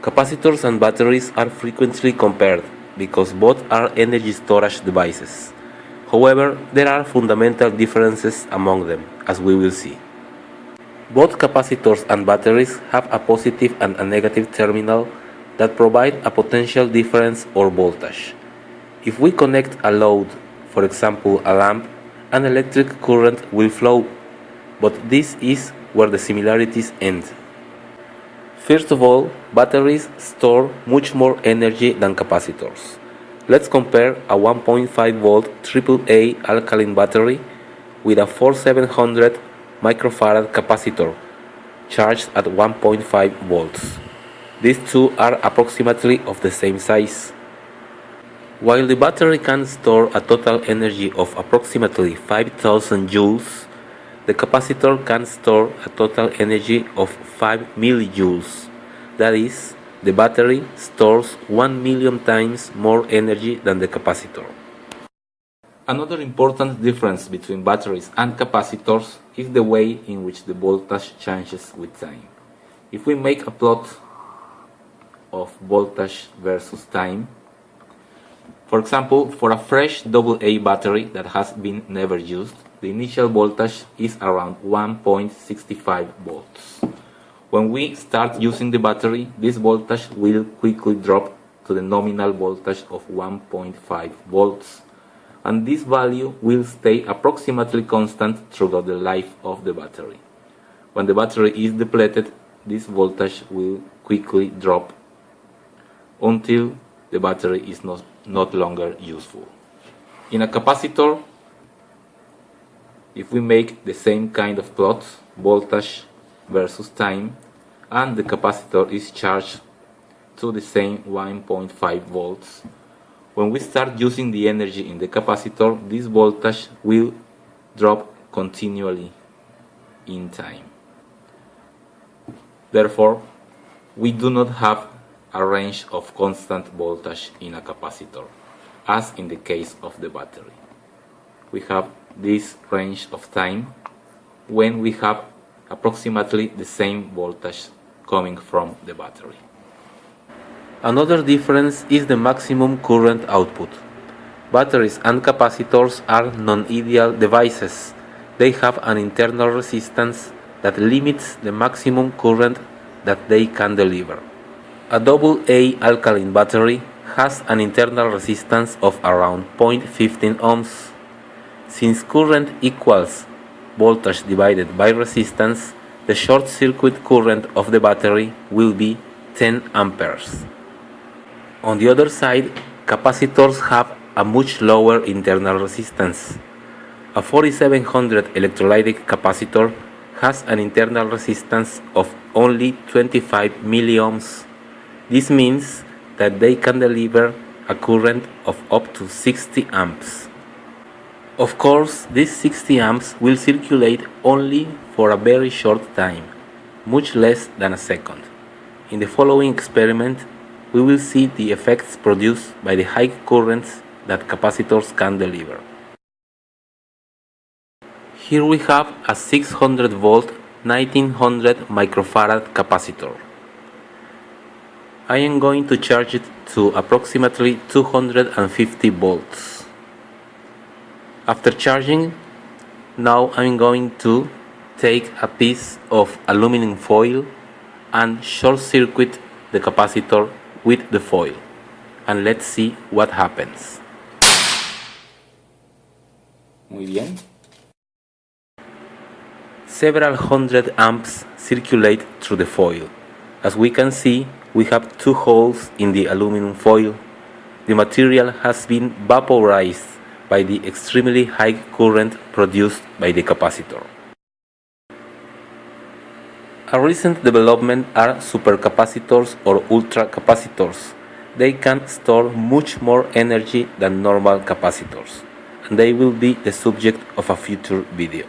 Capacitors and batteries are frequently compared because both are energy storage devices. However, there are fundamental differences among them, as we will see. Both capacitors and batteries have a positive and a negative terminal that provide a potential difference or voltage. If we connect a load, for example a lamp, an electric current will flow, but this is where the similarities end. First of all, batteries store much more energy than capacitors. Let's compare a 1.5 volt AAA alkaline battery with a 4700 microfarad capacitor charged at 1.5 volts. These two are approximately of the same size. While the battery can store a total energy of approximately 5000 joules, the capacitor can store a total energy of 5 millijoules. That is, the battery stores 1 million times more energy than the capacitor. Another important difference between batteries and capacitors is the way in which the voltage changes with time. If we make a plot of voltage versus time, for example, for a fresh AA battery that has been never used, the initial voltage is around 1.65 volts. When we start using the battery, this voltage will quickly drop to the nominal voltage of 1.5 volts, and this value will stay approximately constant throughout the life of the battery. When the battery is depleted, this voltage will quickly drop until the battery is not longer useful. In a capacitor, if we make the same kind of plot, voltage versus time, and the capacitor is charged to the same 1.5 volts, when we start using the energy in the capacitor, this voltage will drop continually in time. Therefore, we do not have a range of constant voltage in a capacitor, as in the case of the battery. We have this range of time when we have approximately the same voltage coming from the battery. Another difference is the maximum current output. Batteries and capacitors are non-ideal devices. They have an internal resistance that limits the maximum current that they can deliver. A AA alkaline battery has an internal resistance of around 0.15 ohms. Since current equals voltage divided by resistance, the short circuit current of the battery will be 10 amperes. On the other side, capacitors have a much lower internal resistance. A 4700 electrolytic capacitor has an internal resistance of only 25 milliohms. This means that they can deliver a current of up to 60 amps. Of course, these 60 amps will circulate only for a very short time, much less than a second. In the following experiment, we will see the effects produced by the high currents that capacitors can deliver. Here we have a 600 volt 1900 microfarad capacitor. I am going to charge it to approximately 250 volts. After charging, now I'm going to take a piece of aluminum foil and short circuit the capacitor with the foil, and let's see what happens. Muy bien. Several hundred amps circulate through the foil. As we can see, we have two holes in the aluminum foil. The material has been vaporized by the extremely high current produced by the capacitor. A recent development are supercapacitors or ultracapacitors. They can store much more energy than normal capacitors, and they will be the subject of a future video.